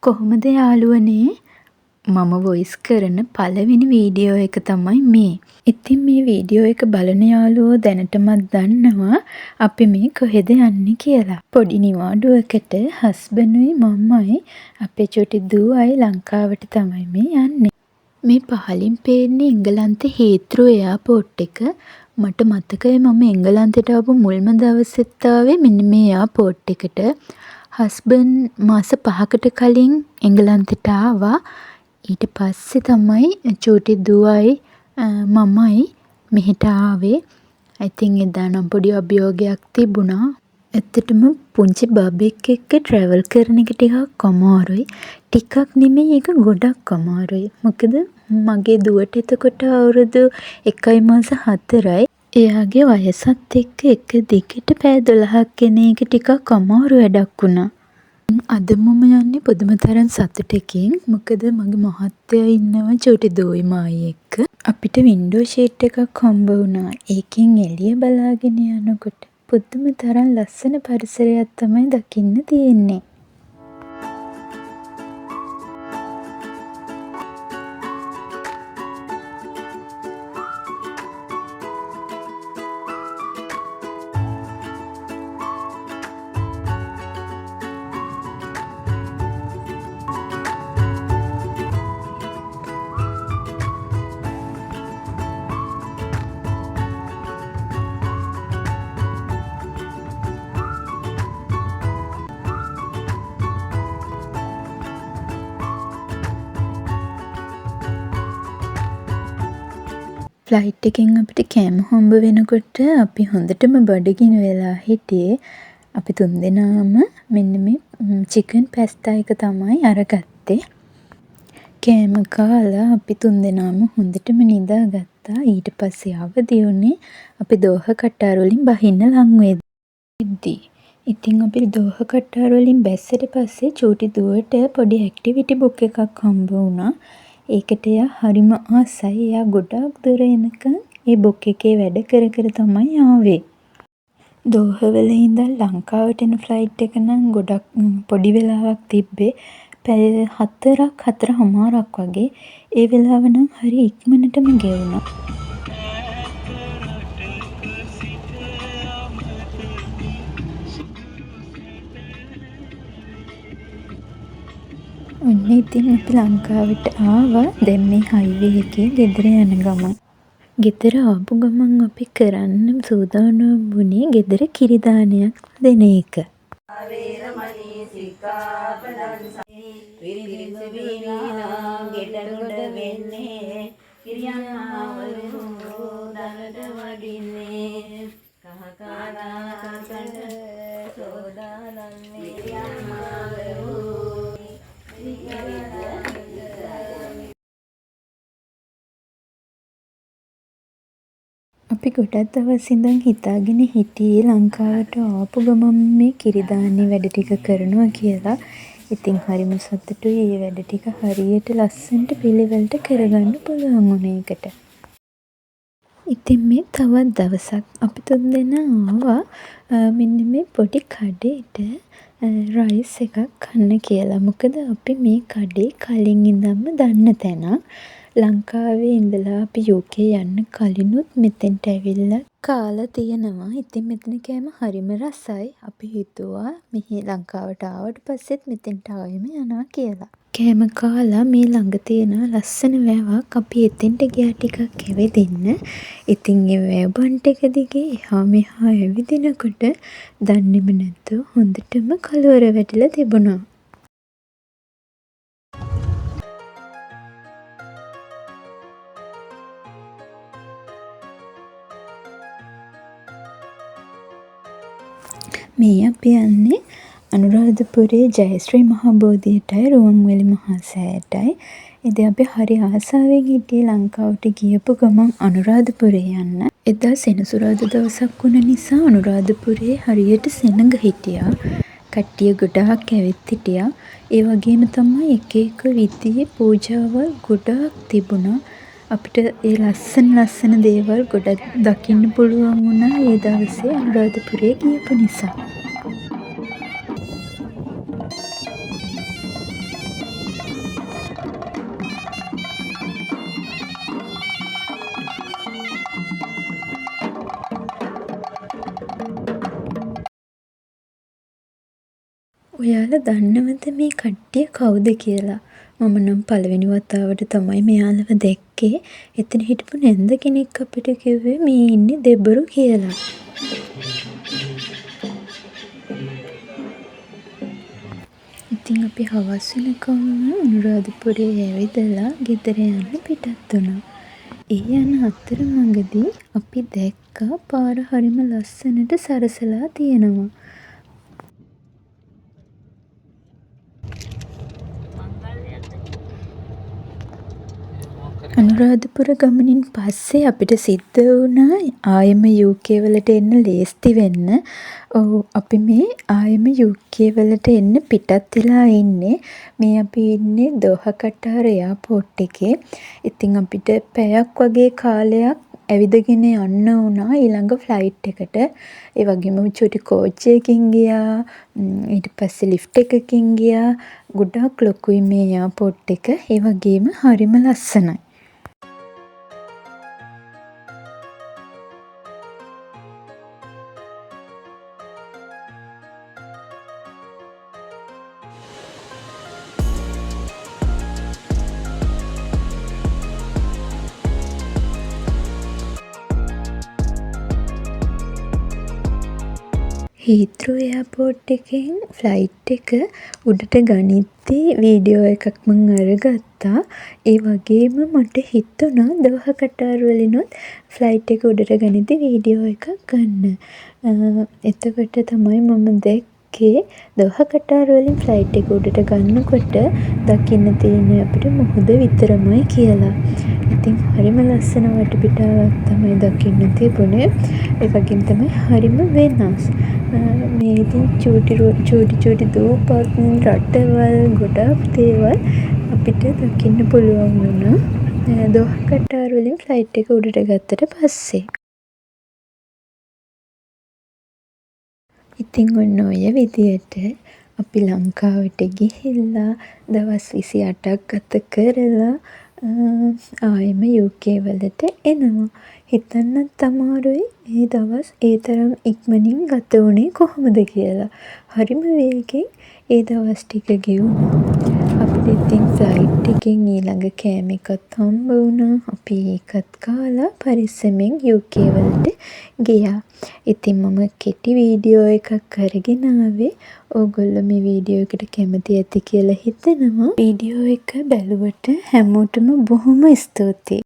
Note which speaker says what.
Speaker 1: කොහොමද යාළුවනේ මම වොයිස් කරන පළවෙනි වීඩියෝ එක තමයි මේ. ඉතින් මේ වීඩියෝ එක බලන යාළුවෝ දැනටමත් දන්නවා අපි මේ කොහෙද යන්නේ කියලා. පොඩි නිවාඩුවකට හස්බන්ඩ්ුයි මම්මයි අපේ චුටි දුවයි ලංකාවට තමයි මේ යන්නේ. මේ පහලින් පේන්නේ එංගලන්තේ හීත්‍රෝ එයාපෝට් එක. මට මතකයි මම එංගලන්තයට ආපු මුල්ම දවසෙත් ආවේ මෙන්න මේ එයාපෝට් එකට. හස්බන්ඩ් මාස 5කට කලින් එංගලන්තයට ආවා. ඊට පස්සේ තමයි චූටි දුවයි මමයි මෙහෙට ආවේ. ඉතින් එදා නම් පොඩි අභියෝගයක් තිබුණා. ඇත්තටම පුංචි බබෙක් එක්ක ට්‍රැවල් කරන එක ටිකක් අමාරුයි. ටිකක් නෙමෙයි ඒක ගොඩක් අමාරුයි. මොකද මගේ දුවට එතකොට අවුරුදු 1 මාස 4යි. එයාගේ වයසත් එක්ක එක දිගට පැය 12ක් එන එක ටිකක් අමාරු වැඩක් වුණා. අද මම යන්නේ පුදුම තරම් සතුටකින්. මොකද මගේ මහත්තයා ඉන්නවා චූටි දෝයි මායි එක්ක. අපිට වින්ඩෝ ෂීට් එකක් හම්බ වුණා. ඒකෙන් එළිය බලාගෙන යනකොට පුදුම තරම් ලස්සන පරිසරයක් තමයි දකින්න තියෙන්නේ. ෆ්ලයිට් එකෙන් අපිට කෑම හම්බ වෙනකොට අපි හොඳටම බඩගිනි වෙලා හිටියේ. අපි තුන්දෙනාම මෙන්න මේ චිකන් පැස්ටා එක තමයි අරගත්තේ. කෑම කාලා අපි තුන්දෙනාම හොඳටම නිදාගත්තා. ඊට පස්සේ අවදි වුණේ අපි දෝහ කටාර වලින් බහින්න ලං වෙද්දී. ඉතින් අපි දෝහ කටාර වලින් බැස්සට පස්සේ චූටි දුවට පොඩි ඇක්ටිවිටි බුක් එකක් හම්බ වුණා. ඒකට එයා හරිම ආසයි. එයා ගොඩාක් දුර එනකන් ඒ බුක් එකේ වැඩ කර කර තමයි ආවේ. දෝහවල ඉඳන් ලංකාවට එන ෆ්ලයිට් එක නම් ගොඩක් පොඩි වෙලාවක් තිබ්බේ. පැය 4:00ක් වගේ. ඒ වෙලාව නම් හරි ඉක්මනටම ගෙවුණා. ඔන්න ඉතින් අපි ලංකාවට ආවා. දැන් මේ හයිවේ එකේ ගෙදර යන ගමන්. ගෙදර ආපු ගමන් අපි කරන්න සූදානම් වුණේ ගෙදර කිරි දානයක් දෙන එක. අපි ගොඩක් දවස් ඉඳන් හිතාගෙන හිටියේ ලංකාවට ආපු ගමන් මේ කිරිදාන්නේ වැඩ ටික කරනවා කියලා. ඉතින් හරිම සතුටුයි මේ වැඩ ටික හරියට ලස්සනට පිළිවෙලට කරගන්න පුළුවන් වුණ එකට. ඉතින් මේ තවත් දවසක් අපි තුන්දෙනා ආවා මෙන්න මේ පොඩි කඩේට රයිස් එකක් කන්න කියලා. මොකද අපි මේ කඩේ කලින් ඉඳන්ම දන්න තැනක්. ලංකාවේ ඉඳලා අපි UK යන්න කලිනුත් මෙතෙන්ට ඇවිල්ලා කාලා තියෙනවා. ඉතින් මෙතන කෑම හරිම රසයි. අපි හිතුවා මෙහි ලංකාවට ආවට පස්සෙත් මෙතෙන්ට ආයෙම යනවා කියලා. කෑම කාලා මේ ළඟ තියෙන ලස්සන වැවක් අපි එතෙන්ට ගියා ටිකක් ඇවිදින්න. ඉතින් ඒ වැව බන්ට් එක දිගේ එහා මෙහා ඇවිදිනකොට දන්නේම නැතුව හොඳටම කලවර වැටිලා තිබුණා. මේ අපි යන්නේ අනුරාධපුරයේ ජයශ්‍රී මහා බෝධියටයි රුවන්වැලි මහා සෑයටයි. ඉතින් අපි හරි ආසාවෙන් හිටියේ ලංකාවට ගියපු ගමන් අනුරාධපුරේ යන්න. එදා සෙනසුරාදා දවසක් වුණ නිසා අනුරාධපුරේ හරියට සෙනඟ හිටියා. කට්ටිය ගොඩාක් ඇවිත් හිටියා. ඒ වගේම තමයි එක එක විදිහේ පූජාවල් ගොඩාක් තිබුණා. අපිට ඒ ලස්සන දේවල් ගොඩක් දකින්න පුළුවන් වුණා ඒ දවසේ අනුරාධපුරේ ගියපු නිසා. ඔයාලා දන්නවද මේ කට්ටිය කවුද කියලා? මම නම් පළවෙනි වතාවට තමයි මෙයාලව දැක්කේ. එතන හිටපු නැන්ද කෙනෙක් අපිට කිව්වේ මේ ඉන්නේ දෙබරු කියලා. ඉතින් අපි හවස් වෙනකම්ම අනුරාධපුරේ ඇවිදලා ගෙදර යන්න පිටත් වුණා. ඒ යන අතරමඟදී අපි දැක්කා පාර හරිම ලස්සනට සරසලා තියෙනවා. අනුරාධපුර ගමනින් පස්සේ අපිට සිද්ධ වුණා ආයෙම UK වලට එන්න ලේස්ති වෙන්න. ඔව් අපි මේ ආයෙම UK වලට එන්න පිටත් වෙලා ඉන්නේ. මේ අපි ඉන්නේ දෝහා කටාර් එයාපෝට් එකේ. ඉතින් අපිට පැයක් වගේ කාලයක් ඇවිදගෙන යන්න වුණා ඊළඟ ෆ්ලයිට් එකට. ඒ වගේම චුටි කෝච් එකකින් ගියා. ඊට පස්සේ ලිෆ්ට් එකකින් ගියා. ගොඩාක් ලොකුයි මේ එයාපෝට් එක. ඒ වගේම හරිම ලස්සනයි. හීත්‍රෝ එයාපෝට් එකෙන් ෆ්ලයිට් එක උඩට ගනිද්දී වීඩියෝ එකක් මං අරගත්තා. ඒ වගේම මට හිතුණා දෝහා කටාර් වලිනුත් ෆ්ලයිට් එක උඩට ගනිද්දී වීඩියෝ එකක් ගන්න. එතකොට තමයි මම දැක්කේ දෝහා කටාර් වලින් ෆ්ලයිට් එක උඩට ගන්නකොට දකින්න තියෙන්නේ අපිට මුහුද විතරමයි කියලා. ඉතින් හරිම ලස්සන වටපිටාවක් තමයි දකින්න තිබුණේ. ඒ වගේම තමයි හරිම වෙනස්. මේ ඉතින් චූටි දූපත් රටවල් ගොඩක් දේවල් අපිට දකින්න පුළුවන් වුණා. දෝහා කටාර් වලින් ෆ්ලයිට් එක උඩට ගත්තට පස්සේ. ඉතින් ඔන්න ඔය විදියට අපි ලංකාවට ගිහිල්ලා දවස් 28ක් ගත කරලා ආයෙම UK වලට එනවා. හිතන්නත් අමාරුයි මේ දවස් ඒ තරම් ඉක්මනින් ගත වුණේ කොහොමද කියලා. හරිම වේගෙන් ඒ දවස් ටික ගෙවුණා. අපිට ඉතින් ෆ්ලයිට් එකෙන් ඊළඟ කෑම එකත් හම්බ වුණා. අපි ඒකත් කාලා පරිස්සමෙන් UK වලට ගියා. ඉතින් මම කෙටි වීඩියෝ එකක් අරගෙන ආවේ. ඕගොල්ලෝ මේ වීඩියෝ එකට කැමති ඇති කියලා හිතනවා. වීඩියෝ එක බැලුවට හැමෝටම බොහොම ස්තුතියි.